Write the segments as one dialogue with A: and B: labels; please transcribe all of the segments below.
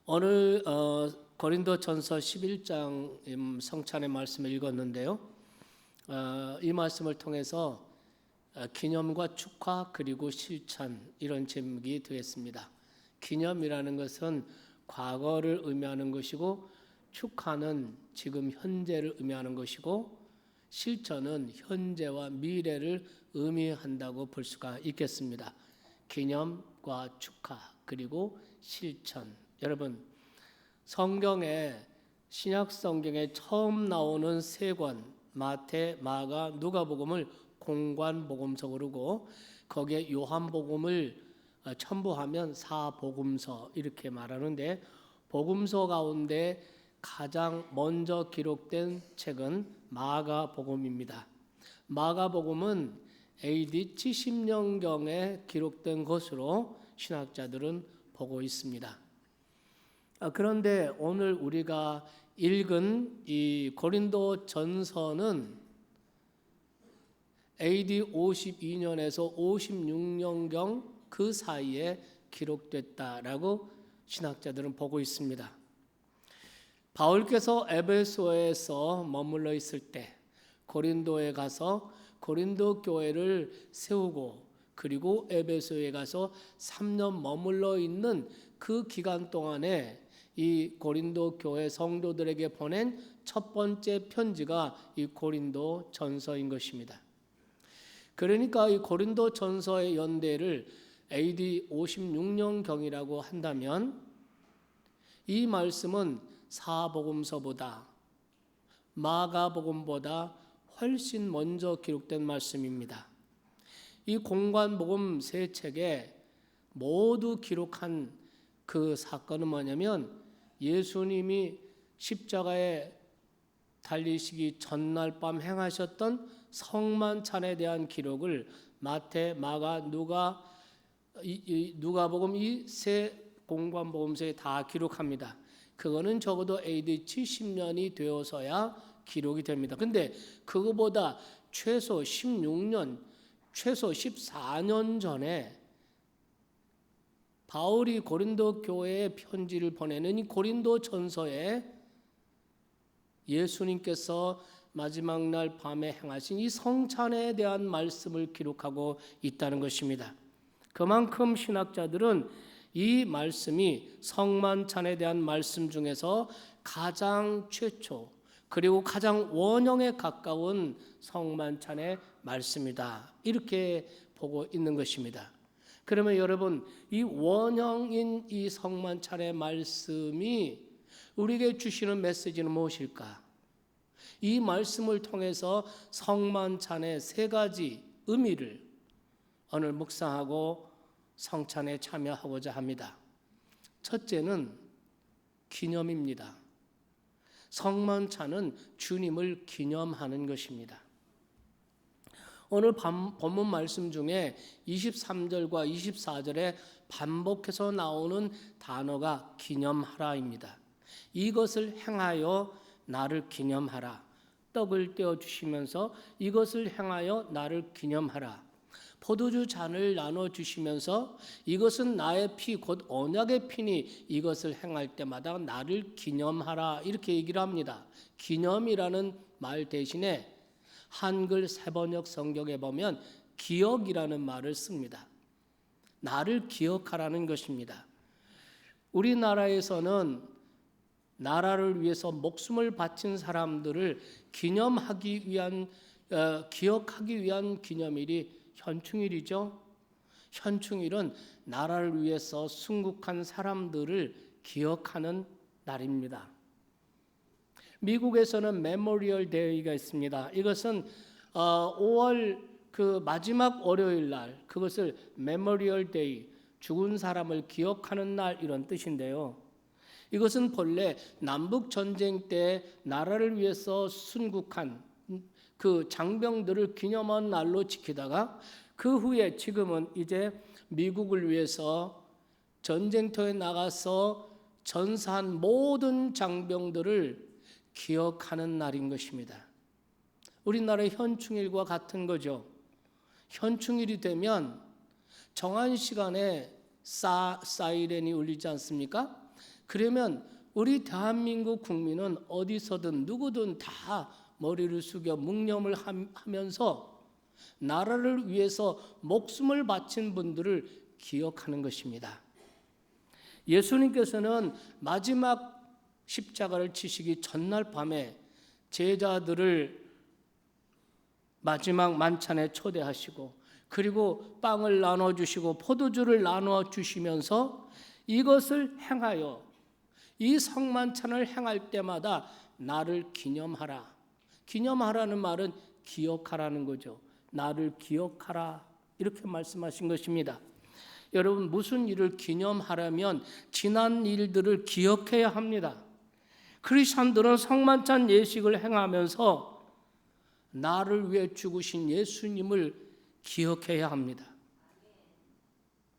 A: 오늘 고린도전서 11장 성찬의 말씀을 읽었는데요. 이 말씀을 통해서 기념과 축하 그리고 실천 이런 제목이 되었습니다. 기념이라는 것은 과거를 의미하는 것이고 축하는 지금 현재를 의미하는 것이고 실천은 현재와 미래를 의미한다고 볼 수가 있겠습니다. 기념과 축하 그리고 실천. 여러분, 성경에 신약 성경에 처음 나오는 세 권 마태, 마가, 누가복음을 공관복음서 그러고 거기에 요한복음을 첨부하면 사복음서 이렇게 말하는데 복음서 가운데 가장 먼저 기록된 책은 마가복음입니다. 마가복음은 AD 70년경에 기록된 것으로 신학자들은 보고 있습니다. 그런데 오늘 우리가 읽은 이 고린도 전서는 AD 52년에서 56년경 그 사이에 기록됐다라고 신학자들은 보고 있습니다. 바울께서 에베소에서 머물러 있을 때 고린도에 가서 고린도 교회를 세우고 그리고 에베소에 가서 3년 머물러 있는 그 기간 동안에 이 고린도 교회 성도들에게 보낸 첫 번째 편지가 이 고린도 전서인 것입니다. 그러니까 이 고린도 전서의 연대를 AD 56년경이라고 한다면 이 말씀은 사복음서보다 마가복음보다 훨씬 먼저 기록된 말씀입니다. 이 공관복음 세 책에 모두 기록한 그 사건은 뭐냐면 예수님이 십자가에 달리시기 전날 밤 행하셨던 성만찬에 대한 기록을 마태, 마가, 누가복음 이 세 공관복음서에 다 기록합니다. 그거는 적어도 AD 70년이 되어서야 기록이 됩니다. 근데 그거보다 최소 16년, 최소 14년 전에 바울이 고린도 교회에 편지를 보내는 이 고린도 전서에 예수님께서 마지막 날 밤에 행하신 이 성찬에 대한 말씀을 기록하고 있다는 것입니다. 그만큼 신학자들은 이 말씀이 성만찬에 대한 말씀 중에서 가장 최초 그리고 가장 원형에 가까운 성만찬의 말씀이다. 이렇게 보고 있는 것입니다. 그러면 여러분, 이 원형인 이 성만찬의 말씀이 우리에게 주시는 메시지는 무엇일까? 이 말씀을 통해서 성만찬의 세 가지 의미를 오늘 묵상하고 성찬에 참여하고자 합니다. 첫째는 기념입니다. 성만찬은 주님을 기념하는 것입니다. 오늘 본문 말씀 중에 23절과 24절에 반복해서 나오는 단어가 기념하라입니다. 이것을 행하여 나를 기념하라. 떡을 떼어 주시면서 이것을 행하여 나를 기념하라. 포도주 잔을 나눠 주시면서 이것은 나의 피 곧 언약의 피니 이것을 행할 때마다 나를 기념하라. 이렇게 얘기를 합니다. 기념이라는 말 대신에 한글 세번역 성경에 보면 기억이라는 말을 씁니다. 나를 기억하라는 것입니다. 우리나라에서는 나라를 위해서 목숨을 바친 사람들을 기념하기 위한 기억하기 위한 기념일이 현충일이죠. 현충일은 나라를 위해서 순국한 사람들을 기억하는 날입니다. 미국에서는 메모리얼 데이가 있습니다. 이것은 5월 그 마지막 월요일 날 그것을 메모리얼 데이, 죽은 사람을 기억하는 날 이런 뜻인데요. 이것은 본래 남북 전쟁 때 나라를 위해서 순국한 그 장병들을 기념한 날로 지키다가 그 후에 지금은 이제 미국을 위해서 전쟁터에 나가서 전사한 모든 장병들을 기억하는 날인 것입니다. 우리나라의 현충일과 같은 거죠. 현충일이 되면 정한 시간에 사이렌이 울리지 않습니까? 그러면 우리 대한민국 국민은 어디서든 누구든 다 머리를 숙여 묵념을 하면서 나라를 위해서 목숨을 바친 분들을 기억하는 것입니다. 예수님께서는 마지막 십자가를 치시기 전날 밤에 제자들을 마지막 만찬에 초대하시고 그리고 빵을 나눠주시고 포도주를 나눠주시면서 이것을 행하여 이 성만찬을 행할 때마다 나를 기념하라. 기념하라는 말은 기억하라는 거죠. 나를 기억하라 이렇게 말씀하신 것입니다. 여러분, 무슨 일을 기념하려면 지난 일들을 기억해야 합니다. 크리스천들은 성만찬 예식을 행하면서 나를 위해 죽으신 예수님을 기억해야 합니다.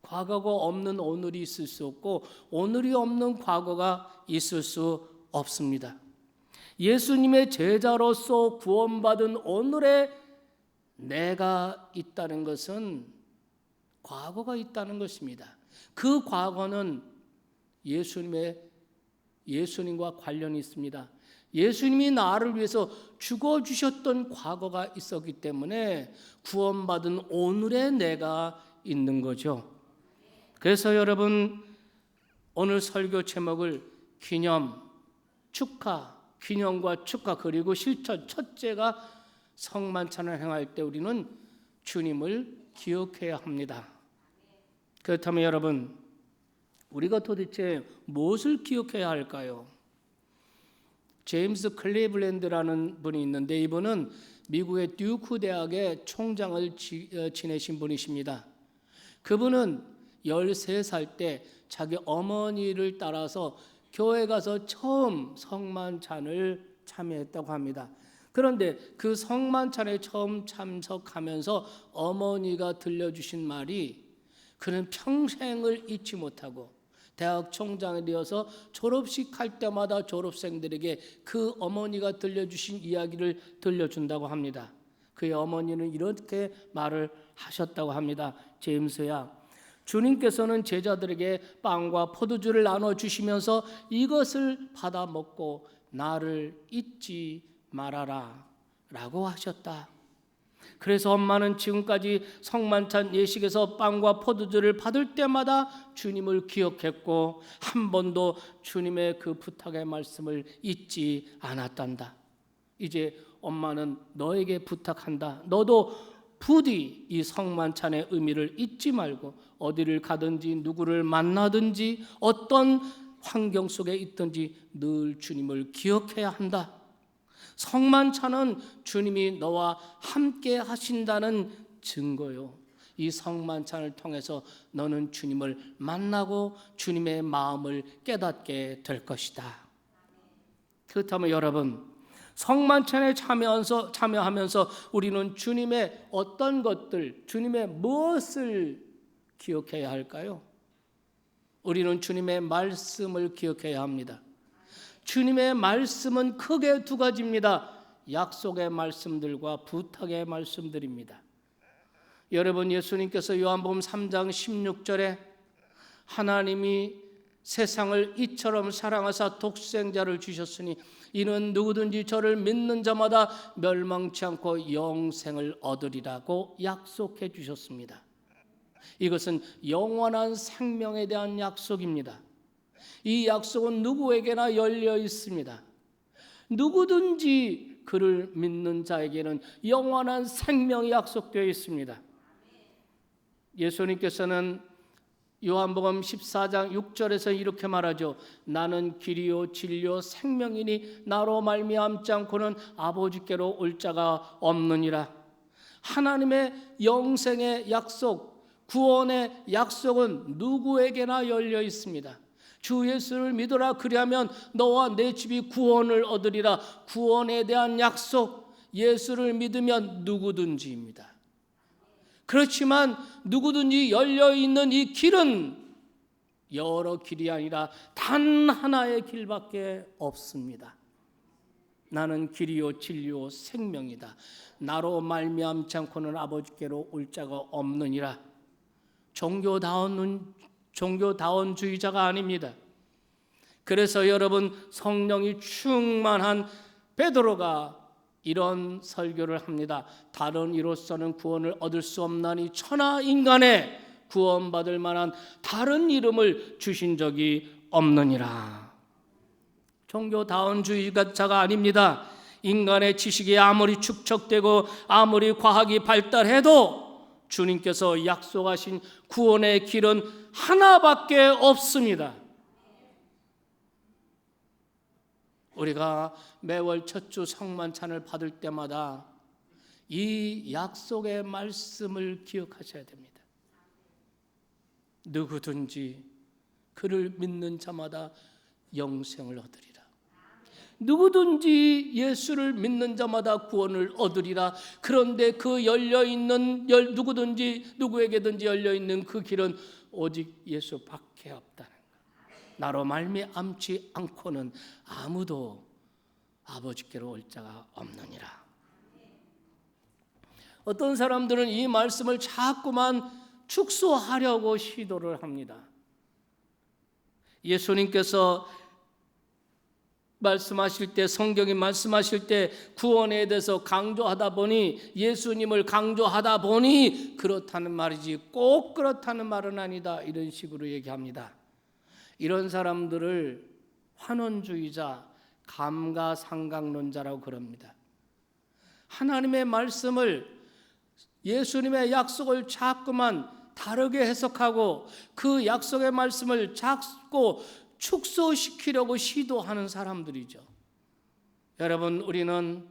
A: 과거가 없는 오늘이 있을 수 없고 오늘이 없는 과거가 있을 수 없습니다. 예수님의 제자로서 구원받은 오늘의 내가 있다는 것은 과거가 있다는 것입니다. 그 과거는 예수님과 관련이 있습니다. 예수님이 나를 위해서 죽어주셨던 과거가 있었기 때문에 구원받은 오늘의 내가 있는 거죠. 그래서 여러분, 오늘 설교 제목을 기념, 축하, 기념과 축하 그리고 실천, 첫째가 성만찬을 행할 때 우리는 주님을 기억해야 합니다. 그렇다면 여러분, 우리가 도대체 무엇을 기억해야 할까요? 제임스 클리블랜드라는 분이 있는데 이분은 미국의 듀크 대학의 총장을 지내신 분이십니다. 그분은 13살 때 자기 어머니를 따라서 교회 가서 처음 성만찬을 참여했다고 합니다. 그런데 그 성만찬에 처음 참석하면서 어머니가 들려주신 말이 그는 평생을 잊지 못하고 대학 총장이 되어서 졸업식 할 때마다 졸업생들에게 그 어머니가 들려주신 이야기를 들려준다고 합니다. 그의 어머니는 이렇게 말을 하셨다고 합니다. 제임스야, 주님께서는 제자들에게 빵과 포도주를 나눠주시면서 이것을 받아 먹고 나를 잊지 말아라 라고 하셨다. 그래서 엄마는 지금까지 성만찬 예식에서 빵과 포도주를 받을 때마다 주님을 기억했고 한 번도 주님의 그 부탁의 말씀을 잊지 않았단다. 이제 엄마는 너에게 부탁한다. 너도 부디 이 성만찬의 의미를 잊지 말고 어디를 가든지 누구를 만나든지 어떤 환경 속에 있든지 늘 주님을 기억해야 한다. 성만찬은 주님이 너와 함께 하신다는 증거요. 이 성만찬을 통해서 너는 주님을 만나고 주님의 마음을 깨닫게 될 것이다. 그렇다면 여러분, 성만찬에 참여하면서 우리는 주님의 어떤 것들, 주님의 무엇을 기억해야 할까요? 우리는 주님의 말씀을 기억해야 합니다. 주님의 말씀은 크게 두 가지입니다. 약속의 말씀들과 부탁의 말씀들입니다. 여러분, 예수님께서 요한복음 3장 16절에 하나님이 세상을 이처럼 사랑하사 독생자를 주셨으니 이는 누구든지 저를 믿는 자마다 멸망치 않고 영생을 얻으리라고 약속해 주셨습니다. 이것은 영원한 생명에 대한 약속입니다. 이 약속은 누구에게나 열려 있습니다. 누구든지 그를 믿는 자에게는 영원한 생명이 약속되어 있습니다. 예수님께서는 요한복음 14장 6절에서 이렇게 말하죠. 나는 길이요 진리요 생명이니 나로 말미암지 않고는 아버지께로 올 자가 없느니라. 하나님의 영생의 약속, 구원의 약속은 누구에게나 열려 있습니다. 주 예수를 믿으라 그리하면 너와 내 집이 구원을 얻으리라. 구원에 대한 약속, 예수를 믿으면 누구든지입니다. 그렇지만 누구든지 열려있는 이 길은 여러 길이 아니라 단 하나의 길밖에 없습니다. 나는 길이요 진리요 생명이다. 나로 말미암지 않고는 아버지께로 올 자가 없느니라. 종교다운 주의자가 아닙니다. 그래서 여러분, 성령이 충만한 베드로가 이런 설교를 합니다. 다른 이로서는 구원을 얻을 수 없나니 천하 인간의 구원받을 만한 다른 이름을 주신 적이 없느니라. 종교다원주의자가 아닙니다. 인간의 지식이 아무리 축적되고 아무리 과학이 발달해도 주님께서 약속하신 구원의 길은 하나밖에 없습니다. 우리가 매월 첫 주 성만찬을 받을 때마다 이 약속의 말씀을 기억하셔야 됩니다. 누구든지 그를 믿는 자마다 영생을 얻으리라. 누구든지 예수를 믿는 자마다 구원을 얻으리라. 그런데 그 열려있는 누구든지 누구에게든지 열려있는 그 길은 오직 예수밖에 없다는 것. 나로 말미암지 않고는 아무도 아버지께로 올 자가 없느니라. 어떤 사람들은 이 말씀을 자꾸만 축소하려고 시도를 합니다. 예수님께서 말씀하실 때, 성경이 말씀하실 때 구원에 대해서 강조하다 보니, 예수님을 강조하다 보니 그렇다는 말이지 꼭 그렇다는 말은 아니다, 이런 식으로 얘기합니다. 이런 사람들을 환원주의자, 감가상각론자라고 그럽니다. 하나님의 말씀을, 예수님의 약속을 자꾸만 다르게 해석하고 그 약속의 말씀을 자꾸 축소시키려고 시도하는 사람들이죠. 여러분, 우리는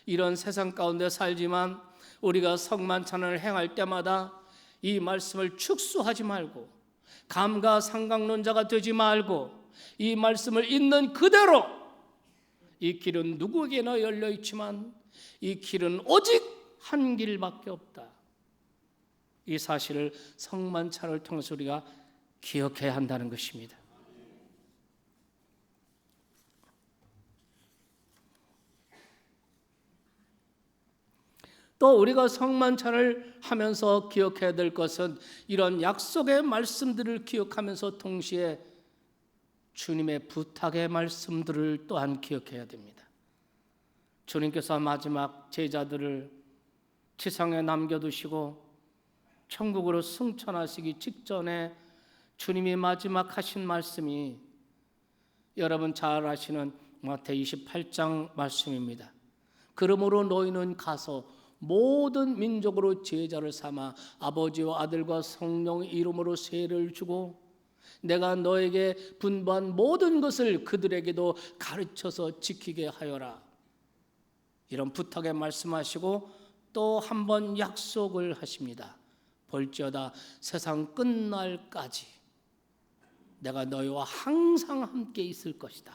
A: 이런 세상 가운데 살지만 우리가 성만찬을 행할 때마다 이 말씀을 축소하지 말고 감가상각론자가 되지 말고 이 말씀을 있는 그대로, 이 길은 누구에게나 열려 있지만 이 길은 오직 한 길밖에 없다, 이 사실을 성만찬을 통해서 우리가 기억해야 한다는 것입니다. 또 우리가 성만찬을 하면서 기억해야 될 것은 이런 약속의 말씀들을 기억하면서 동시에 주님의 부탁의 말씀들을 또한 기억해야 됩니다. 주님께서 마지막 제자들을 지상에 남겨두시고 천국으로 승천하시기 직전에 주님이 마지막 하신 말씀이 여러분 잘 아시는 마태복음 28장 말씀입니다. 그러므로 너희는 가서 모든 민족으로 제자를 삼아 아버지와 아들과 성령의 이름으로 세례를 주고 내가 너에게 분부한 모든 것을 그들에게도 가르쳐서 지키게 하여라. 이런 부탁에 말씀하시고 또 한 번 약속을 하십니다. 볼지어다 세상 끝날까지 내가 너희와 항상 함께 있을 것이다.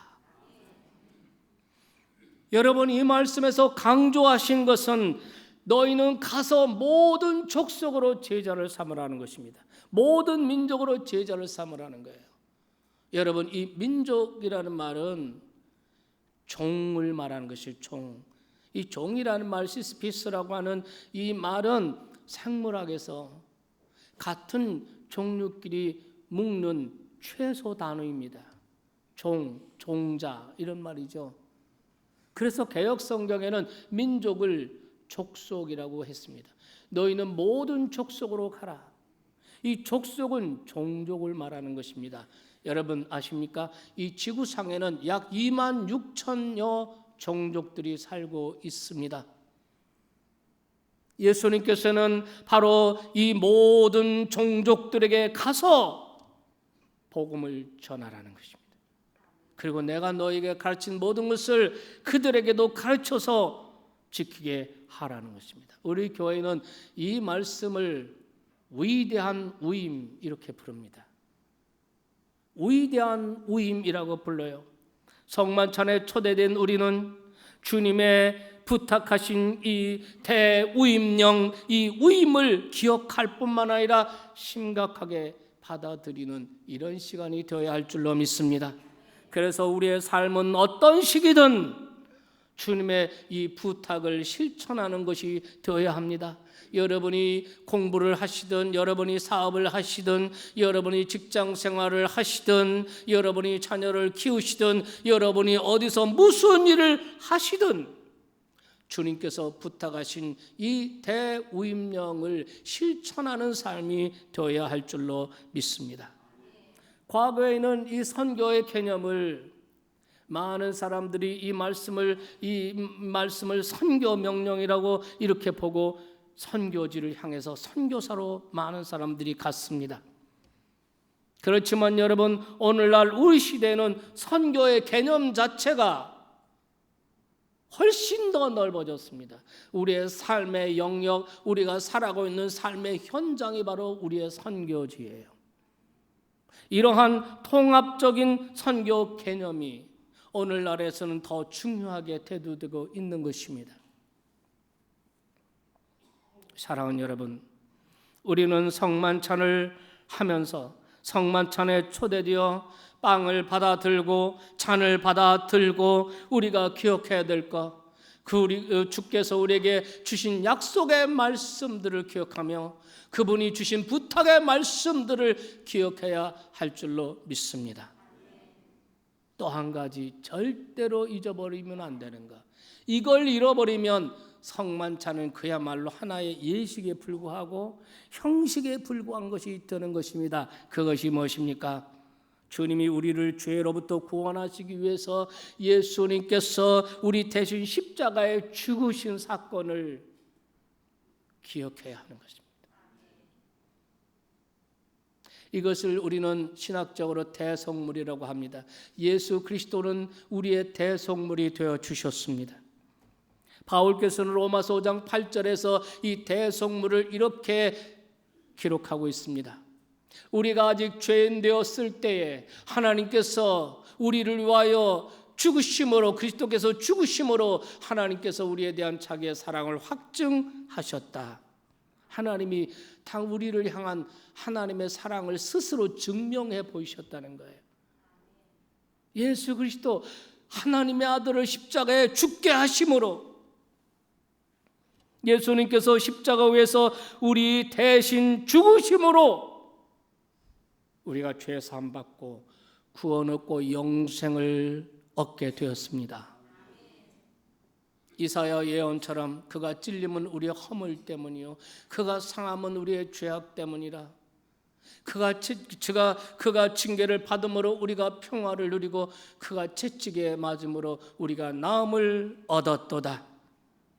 A: 여러분, 이 말씀에서 강조하신 것은 너희는 가서 모든 족속으로 제자를 삼으라는 것입니다. 모든 민족으로 제자를 삼으라는 거예요. 여러분, 이 민족이라는 말은 종을 말하는 것이 종. 이 종이라는 말, 시스피스라고 하는 이 말은 생물학에서 같은 종류끼리 묶는 최소 단어입니다. 종, 종자, 이런 말이죠. 그래서 개역 성경에는 민족을 족속이라고 했습니다. 너희는 모든 족속으로 가라. 이 족속은 종족을 말하는 것입니다. 여러분 아십니까? 이 지구상에는 약 2만 6천여 종족들이 살고 있습니다. 예수님께서는 바로 이 모든 종족들에게 가서 복음을 전하라는 것입니다. 그리고 내가 너에게 가르친 모든 것을 그들에게도 가르쳐서 지키게 하라는 것입니다. 우리 교회는 이 말씀을 위대한 위임 이렇게 부릅니다. 위대한 위임이라고 불러요. 성만찬에 초대된 우리는 주님의 부탁하신 이 대위임령, 이 위임을 기억할 뿐만 아니라 심각하게 받아들이는 이런 시간이 되어야 할 줄로 믿습니다. 그래서 우리의 삶은 어떤 시기든 주님의 이 부탁을 실천하는 것이 되어야 합니다. 여러분이 공부를 하시든, 여러분이 사업을 하시든, 여러분이 직장 생활을 하시든, 여러분이 자녀를 키우시든, 여러분이 어디서 무슨 일을 하시든 주님께서 부탁하신 이 대우임령을 실천하는 삶이 되어야 할 줄로 믿습니다. 과거에는 이 선교의 개념을 많은 사람들이 이 말씀을 선교 명령이라고 이렇게 보고 선교지를 향해서 선교사로 많은 사람들이 갔습니다. 그렇지만 여러분, 오늘날 우리 시대에는 선교의 개념 자체가 훨씬 더 넓어졌습니다. 우리의 삶의 영역, 우리가 살아가고 있는 삶의 현장이 바로 우리의 선교지예요. 이러한 통합적인 선교 개념이 오늘날에서는 더 중요하게 대두되고 있는 것입니다. 사랑하는 여러분, 우리는 성만찬을 하면서 성만찬에 초대되어 빵을 받아 들고 잔을 받아 들고 우리가 기억해야 될 것, 주께서 우리에게 주신 약속의 말씀들을 기억하며 그분이 주신 부탁의 말씀들을 기억해야 할 줄로 믿습니다. 또 한 가지 절대로 잊어버리면 안 되는 것, 이걸 잃어버리면 성만찬은 그야말로 하나의 예식에 불과하고 형식에 불과한 것이 되는 것입니다. 그것이 무엇입니까? 주님이 우리를 죄로부터 구원하시기 위해서 예수님께서 우리 대신 십자가에 죽으신 사건을 기억해야 하는 것입니다. 이것을 우리는 신학적으로 대속물이라고 합니다. 예수 그리스도는 우리의 대속물이 되어 주셨습니다. 바울께서는 로마서 5장 8절에서 이 대속물을 이렇게 기록하고 있습니다. 우리가 아직 죄인 되었을 때에 하나님께서 우리를 위하여 죽으심으로, 그리스도께서 죽으심으로 하나님께서 우리에 대한 자기의 사랑을 확증하셨다. 하나님이 우리를 향한 하나님의 사랑을 스스로 증명해 보이셨다는 거예요. 예수 그리스도 하나님의 아들을 십자가에 죽게 하심으로, 예수님께서 십자가 위에서 우리 대신 죽으심으로 우리가 죄 사함 받고 구원 얻고 영생을 얻게 되었습니다. 이사야 예언처럼 그가 찔림은 우리의 허물 때문이요 그가 상함은 우리의 죄악 때문이라. 그가 징계를 받음으로 우리가 평화를 누리고 그가 채찍에 맞음으로 우리가 나음을 얻었도다.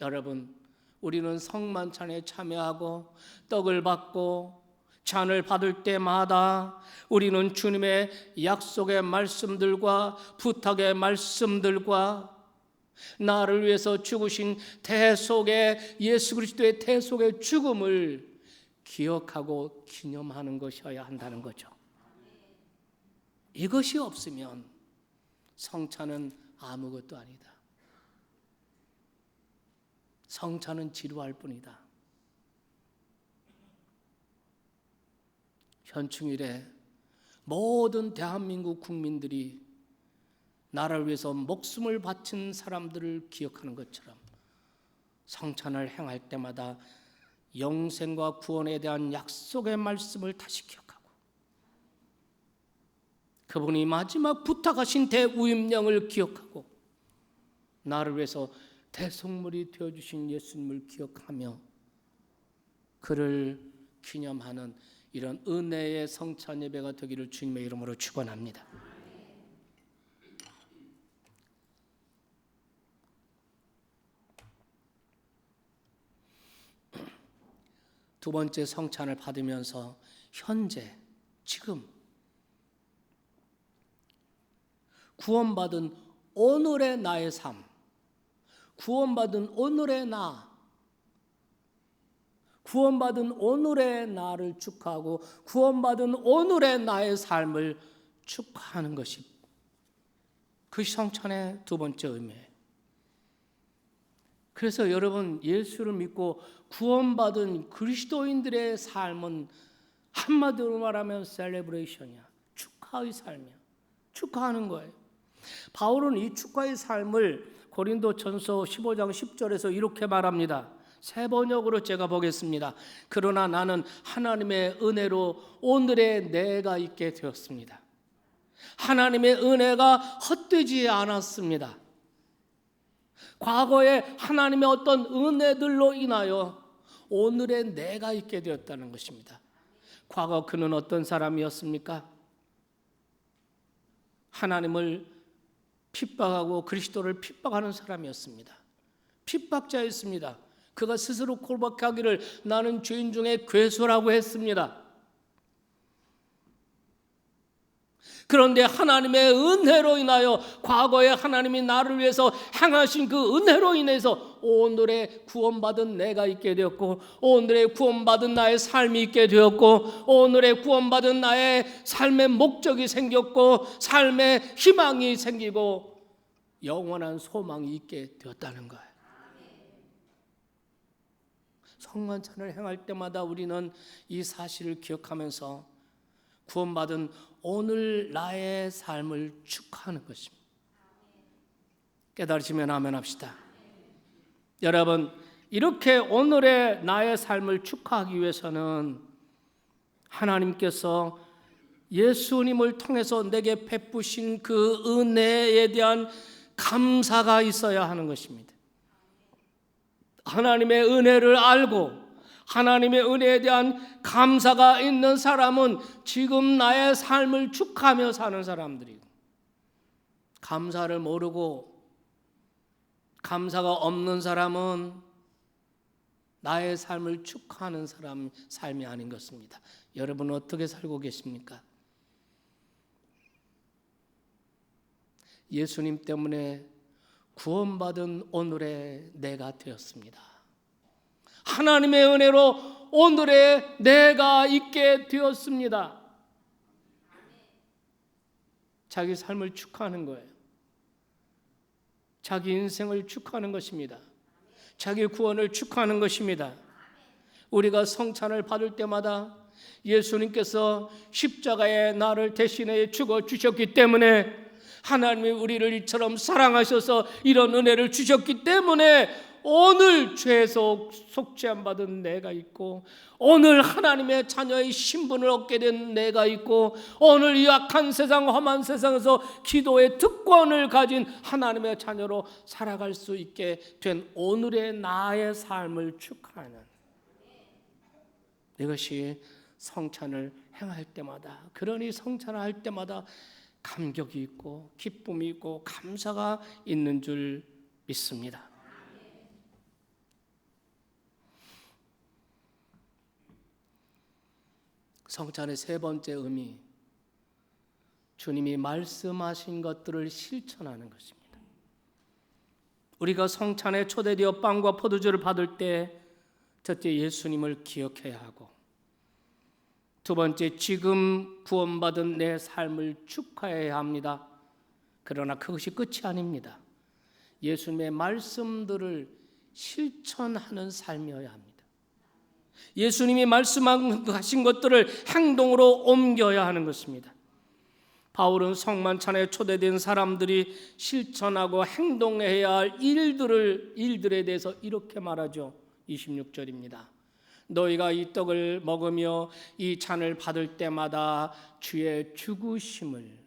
A: 여러분, 우리는 성만찬에 참여하고 떡을 받고 잔을 받을 때마다 우리는 주님의 약속의 말씀들과 부탁의 말씀들과 나를 위해서 죽으신 대속의 예수 그리스도의 대속의 죽음을 기억하고 기념하는 것이어야 한다는 거죠. 이것이 없으면 성찬은 아무것도 아니다. 성찬은 지루할 뿐이다. 현충일에 모든 대한민국 국민들이 나라를 위해서 목숨을 바친 사람들을 기억하는 것처럼 성찬을 행할 때마다 영생과 구원에 대한 약속의 말씀을 다시 기억하고 그분이 마지막 부탁하신 대우임령을 기억하고 나를 위해서 대속물이 되어주신 예수님을 기억하며 그를 기념하는 이런 은혜의 성찬 예배가 되기를 주님의 이름으로 축원합니다. 두 번째, 성찬을 받으면서 현재, 지금 구원받은 오늘의 나의 삶, 구원받은 오늘의 나, 구원받은 오늘의 나를 축하하고 구원받은 오늘의 나의 삶을 축하하는 것이 그것이 성찬의 두 번째 의미예요. 그래서 여러분, 예수를 믿고 구원받은 그리스도인들의 삶은 한마디로 말하면 셀레브레이션이야. 축하의 삶이야. 축하하는 거예요. 바울은 이 축하의 삶을 고린도전서 15장 10절에서 이렇게 말합니다. 새 번역으로 제가 보겠습니다. 그러나 나는 하나님의 은혜로 오늘의 내가 있게 되었습니다. 하나님의 은혜가 헛되지 않았습니다. 과거에 하나님의 어떤 은혜들로 인하여 오늘의 내가 있게 되었다는 것입니다. 과거 그는 어떤 사람이었습니까? 하나님을 핍박하고 그리스도를 핍박하는 사람이었습니다. 핍박자였습니다. 그가 스스로 고백하기를 나는 죄인 중에 괴수라고 했습니다. 그런데 하나님의 은혜로 인하여 과거에 하나님이 나를 위해서 행하신 그 은혜로 인해서 오늘의 구원받은 내가 있게 되었고, 오늘의 구원받은 나의 삶이 있게 되었고, 오늘의 구원받은 나의 삶의 목적이 생겼고, 삶의 희망이 생기고 영원한 소망이 있게 되었다는 거예요. 성만찬을 행할 때마다 우리는 이 사실을 기억하면서 구원받은 오늘 나의 삶을 축하하는 것입니다. 깨달으시면 아멘 합시다. 여러분, 이렇게 오늘의 나의 삶을 축하하기 위해서는 하나님께서 예수님을 통해서 내게 베푸신 그 은혜에 대한 감사가 있어야 하는 것입니다. 하나님의 은혜를 알고 하나님의 은혜에 대한 감사가 있는 사람은 지금 나의 삶을 축하하며 사는 사람들이고, 감사를 모르고 감사가 없는 사람은 나의 삶을 축하하는 사람 삶이 아닌 것입니다. 여러분 어떻게 살고 계십니까? 예수님 때문에 구원받은 오늘의 내가 되었습니다. 하나님의 은혜로 오늘의 내가 있게 되었습니다. 자기 삶을 축하하는 거예요. 자기 인생을 축하하는 것입니다. 자기 구원을 축하하는 것입니다. 우리가 성찬을 받을 때마다 예수님께서 십자가에 나를 대신해 죽어 주셨기 때문에, 하나님이 우리를 이처럼 사랑하셔서 이런 은혜를 주셨기 때문에 오늘 죄 속죄함 받은 내가 있고, 오늘 하나님의 자녀의 신분을 얻게 된 내가 있고, 오늘 이 악한 세상 험한 세상에서 기도의 특권을 가진 하나님의 자녀로 살아갈 수 있게 된 오늘의 나의 삶을 축하하는, 이것이 성찬을 행할 때마다, 그러니 성찬을 할 때마다 감격이 있고 기쁨이 있고 감사가 있는 줄 믿습니다. 성찬의 세 번째 의미, 주님이 말씀하신 것들을 실천하는 것입니다. 우리가 성찬에 초대되어 빵과 포도주를 받을 때 첫째 예수님을 기억해야 하고, 두 번째 지금 구원받은 내 삶을 축하해야 합니다. 그러나 그것이 끝이 아닙니다. 예수님의 말씀들을 실천하는 삶이어야 합니다. 예수님이 말씀하신 것들을 행동으로 옮겨야 하는 것입니다. 바울은 성만찬에 초대된 사람들이 실천하고 행동해야 할 일들에 대해서 이렇게 말하죠. 26절입니다. 너희가 이 떡을 먹으며 이 잔을 받을 때마다 주의 죽으심을,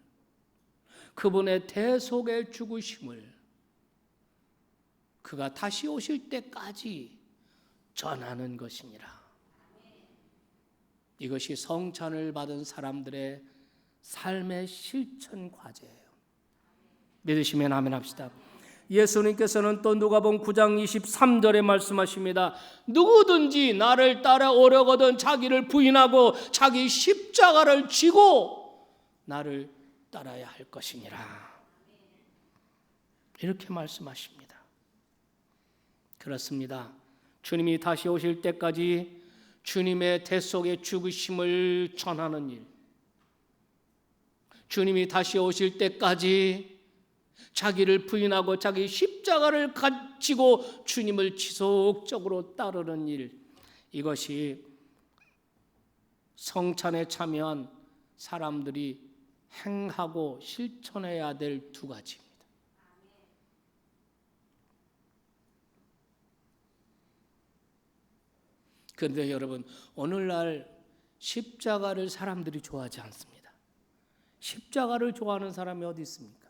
A: 그분의 대속의 죽으심을, 그가 다시 오실 때까지 전하는 것이니라. 이것이 성찬을 받은 사람들의 삶의 실천 과제예요. 믿으시면 아멘 합시다. 예수님께서는 또 누가복음 9장 23절에 말씀하십니다. 누구든지 나를 따라오려거든 자기를 부인하고 자기 십자가를 지고 나를 따라야 할 것이니라. 이렇게 말씀하십니다. 그렇습니다. 주님이 다시 오실 때까지 주님의 대속의 죽으심을 전하는 일, 주님이 다시 오실 때까지 자기를 부인하고 자기 십자가를 가지고 주님을 지속적으로 따르는 일, 이것이 성찬에 참여한 사람들이 행하고 실천해야 될 두 가지입니다. 그런데 여러분, 오늘날 십자가를 사람들이 좋아하지 않습니다. 십자가를 좋아하는 사람이 어디 있습니까?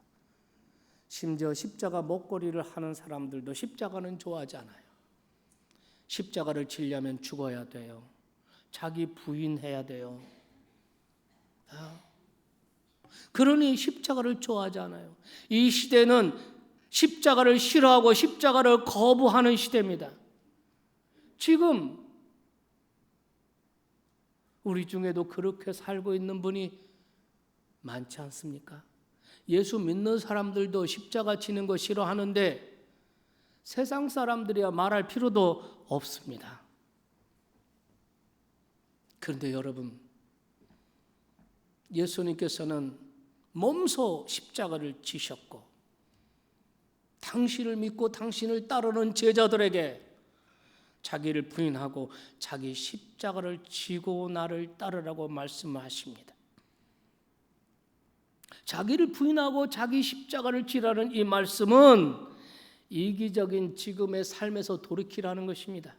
A: 심지어 십자가 목걸이를 하는 사람들도 십자가는 좋아하지 않아요. 십자가를 지려면 죽어야 돼요. 자기 부인해야 돼요. 그러니 십자가를 좋아하지 않아요. 이 시대는 십자가를 싫어하고 십자가를 거부하는 시대입니다. 지금 우리 중에도 그렇게 살고 있는 분이 많지 않습니까? 예수 믿는 사람들도 십자가 지는 거 싫어하는데 세상 사람들이야 말할 필요도 없습니다. 그런데 여러분, 예수님께서는 몸소 십자가를 지셨고 당신을 믿고 당신을 따르는 제자들에게 자기를 부인하고 자기 십자가를 지고 나를 따르라고 말씀하십니다. 자기를 부인하고 자기 십자가를 지라는 이 말씀은 이기적인 지금의 삶에서 돌이키라는 것입니다.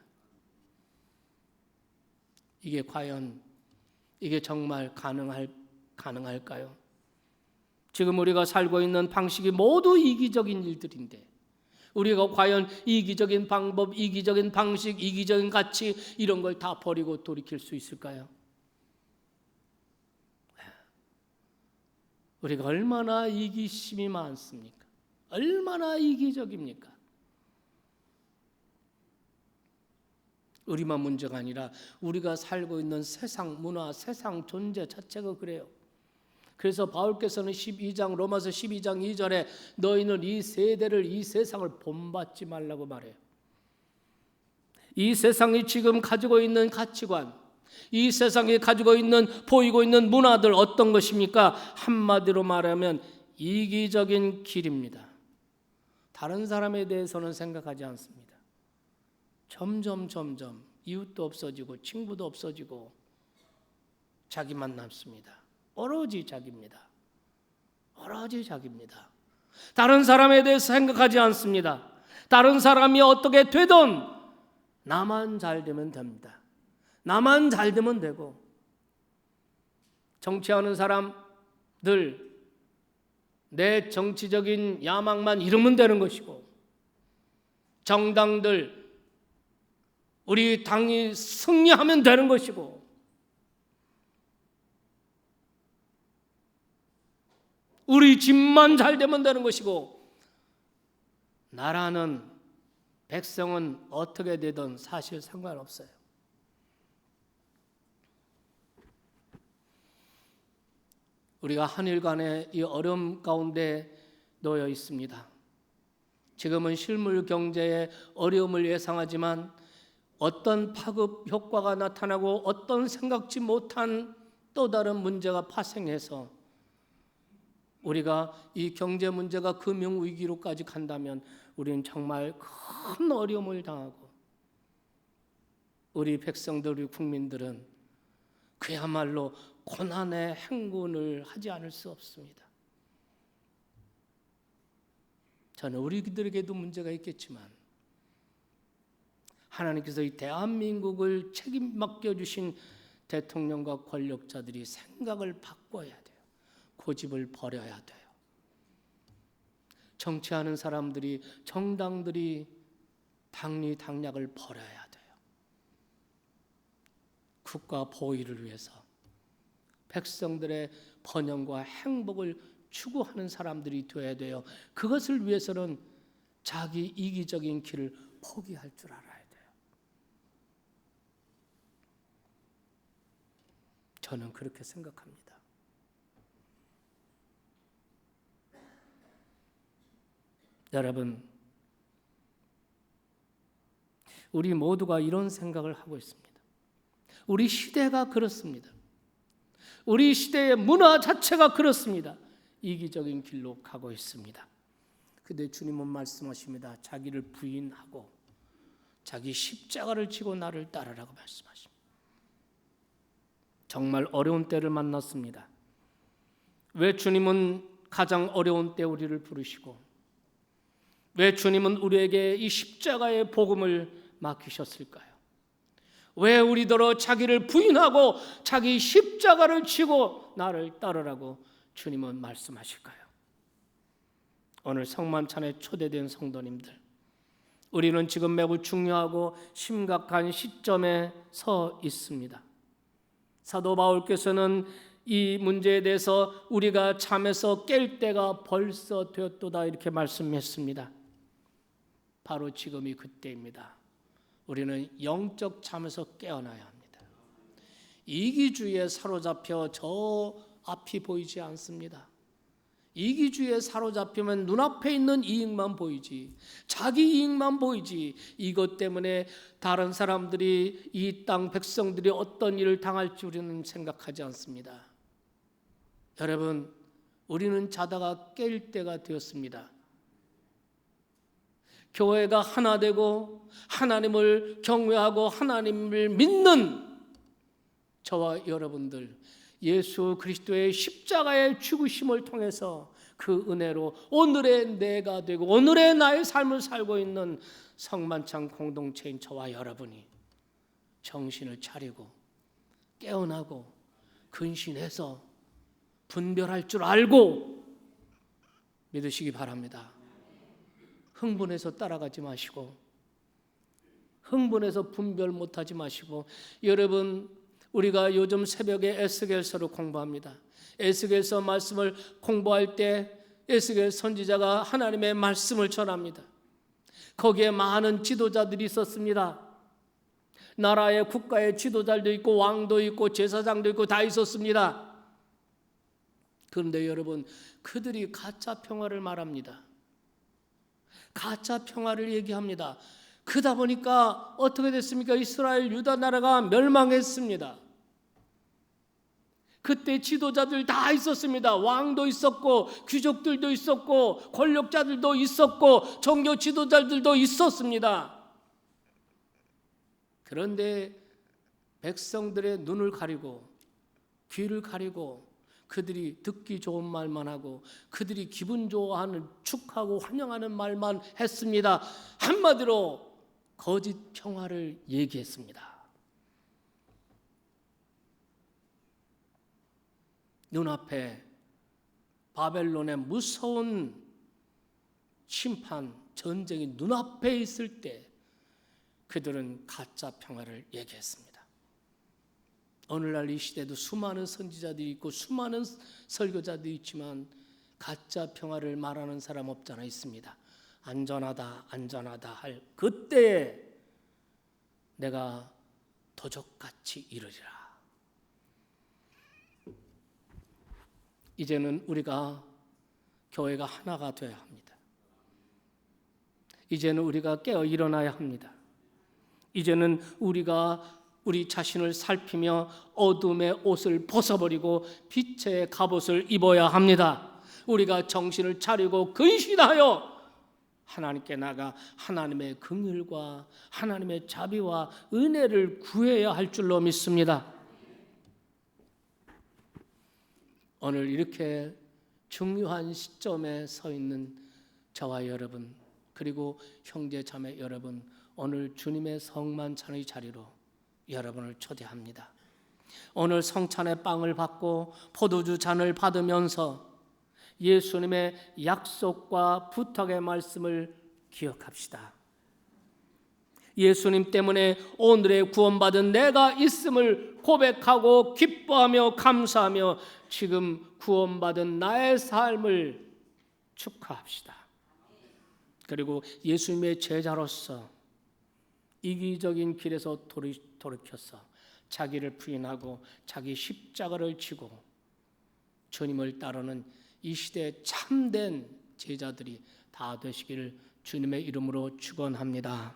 A: 이게 과연 이게 정말 가능할까요? 지금 우리가 살고 있는 방식이 모두 이기적인 일들인데 우리가 과연 이기적인 방법, 이기적인 방식, 이기적인 가치 이런 걸 다 버리고 돌이킬 수 있을까요? 우리가 얼마나 이기심이 많습니까? 얼마나 이기적입니까? 우리만 문제가 아니라 우리가 살고 있는 세상 문화, 세상 존재 자체가 그래요. 그래서 바울께서는 12장 로마서 12장 2절에 너희는 이 세대를 이 세상을 본받지 말라고 말해요. 이 세상이 지금 가지고 있는 가치관, 이 세상이 가지고 있는 보이고 있는 문화들 어떤 것입니까? 한마디로 말하면 이기적인 길입니다. 다른 사람에 대해서는 생각하지 않습니다. 점점 이웃도 없어지고 친구도 없어지고 자기만 남습니다. 오로지 자기입니다. 오로지 자기입니다. 다른 사람에 대해서 생각하지 않습니다. 다른 사람이 어떻게 되든 나만 잘 되면 됩니다. 나만 잘 되면 되고 정치하는 사람들 내 정치적인 야망만 이루면 되는 것이고 정당들 우리 당이 승리하면 되는 것이고 우리 집만 잘 되면 되는 것이고 나라는 백성은 어떻게 되든 사실 상관없어요. 우리가 한일 간의 이 어려움 가운데 놓여 있습니다. 지금은 실물 경제의 어려움을 예상하지만 어떤 파급 효과가 나타나고 어떤 생각지 못한 또 다른 문제가 파생해서 우리가 이 경제 문제가 금융 위기로까지 간다면 우리는 정말 큰 어려움을 당하고 우리 백성들, 우리 국민들은 그야말로 고난의 행군을 하지 않을 수 없습니다. 저는 우리들에게도 문제가 있겠지만 하나님께서 이 대한민국을 책임 맡겨주신 대통령과 권력자들이 생각을 바꿔야 돼요. 고집을 버려야 돼요. 정치하는 사람들이, 정당들이 당리당략을 버려야 돼요. 국가 보위를 위해서 백성들의 번영과 행복을 추구하는 사람들이 되어야 돼요. 그것을 위해서는 자기 이기적인 길을 포기할 줄 알아야 돼요. 저는 그렇게 생각합니다. 여러분, 우리 모두가 이런 생각을 하고 있습니다. 우리 시대가 그렇습니다. 우리 시대의 문화 자체가 그렇습니다. 이기적인 길로 가고 있습니다. 근데 주님은 말씀하십니다. 자기를 부인하고 자기 십자가를 지고 나를 따르라고 말씀하십니다. 정말 어려운 때를 만났습니다. 왜 주님은 가장 어려운 때 우리를 부르시고 왜 주님은 우리에게 이 십자가의 복음을 맡기셨을까요? 왜 우리더러 자기를 부인하고 자기 십자가를 지고 나를 따르라고 주님은 말씀하실까요? 오늘 성만찬에 초대된 성도님들, 우리는 지금 매우 중요하고 심각한 시점에 서 있습니다. 사도 바울께서는 이 문제에 대해서 우리가 잠에서 깰 때가 벌써 되었도다 이렇게 말씀했습니다. 바로 지금이 그때입니다. 우리는 영적 잠에서 깨어나야 합니다. 이기주의에 사로잡혀 저 앞이 보이지 않습니다. 이기주의에 사로잡히면 눈앞에 있는 이익만 보이지, 자기 이익만 보이지, 이것 때문에 다른 사람들이, 이 땅 백성들이 어떤 일을 당할지 우리는 생각하지 않습니다. 여러분, 우리는 자다가 깰 때가 되었습니다. 교회가 하나 되고 하나님을 경외하고 하나님을 믿는 저와 여러분들, 예수 그리스도의 십자가의 죽으심을 통해서 그 은혜로 오늘의 내가 되고 오늘의 나의 삶을 살고 있는 성만찬 공동체인 저와 여러분이 정신을 차리고 깨어나고 근신해서 분별할 줄 알고 믿으시기 바랍니다. 흥분해서 따라가지 마시고, 흥분해서 분별 못하지 마시고, 여러분, 우리가 요즘 새벽에 에스겔서를 공부합니다. 에스겔서 말씀을 공부할 때 에스겔 선지자가 하나님의 말씀을 전합니다. 거기에 많은 지도자들이 있었습니다. 나라의 국가의 지도자도 있고 왕도 있고 제사장도 있고 다 있었습니다. 그런데 여러분, 그들이 가짜 평화를 말합니다. 가짜 평화를 얘기합니다. 그러다 보니까 어떻게 됐습니까? 이스라엘 유다 나라가 멸망했습니다. 그때 지도자들 다 있었습니다. 왕도 있었고 귀족들도 있었고 권력자들도 있었고 종교 지도자들도 있었습니다. 그런데 백성들의 눈을 가리고 귀를 가리고 그들이 듣기 좋은 말만 하고 그들이 기분 좋아하는 축하고 환영하는 말만 했습니다. 한마디로 거짓 평화를 얘기했습니다. 눈앞에 바벨론의 무서운 심판, 전쟁이 눈앞에 있을 때 그들은 가짜 평화를 얘기했습니다. 오늘날 이 시대도 수많은 선지자들이 있고 수많은 설교자들이 있지만 가짜 평화를 말하는 사람 없잖아. 있습니다. 안전하다 안전하다 할 그때에 내가 도적같이 이르리라. 이제는 우리가 교회가 하나가 되어야 합니다. 이제는 우리가 깨어 일어나야 합니다. 이제는 우리가 우리 자신을 살피며 어둠의 옷을 벗어버리고 빛의 갑옷을 입어야 합니다. 우리가 정신을 차리고 근신하여 하나님께 나가 하나님의 긍휼과 하나님의 자비와 은혜를 구해야 할 줄로 믿습니다. 오늘 이렇게 중요한 시점에 서 있는 저와 여러분, 그리고 형제 자매 여러분, 오늘 주님의 성만찬의 자리로 여러분을 초대합니다. 오늘 성찬의 빵을 받고 포도주 잔을 받으면서 예수님의 약속과 부탁의 말씀을 기억합시다. 예수님 때문에 오늘의 구원받은 내가 있음을 고백하고 기뻐하며 감사하며 지금 구원받은 나의 삶을 축하합시다. 그리고 예수님의 제자로서 이기적인 길에서 돌이켜서 자기를 부인하고 자기 십자가를 지고 주님을 따르는 이 시대의 참된 제자들이 다 되시기를 주님의 이름으로 축원합니다.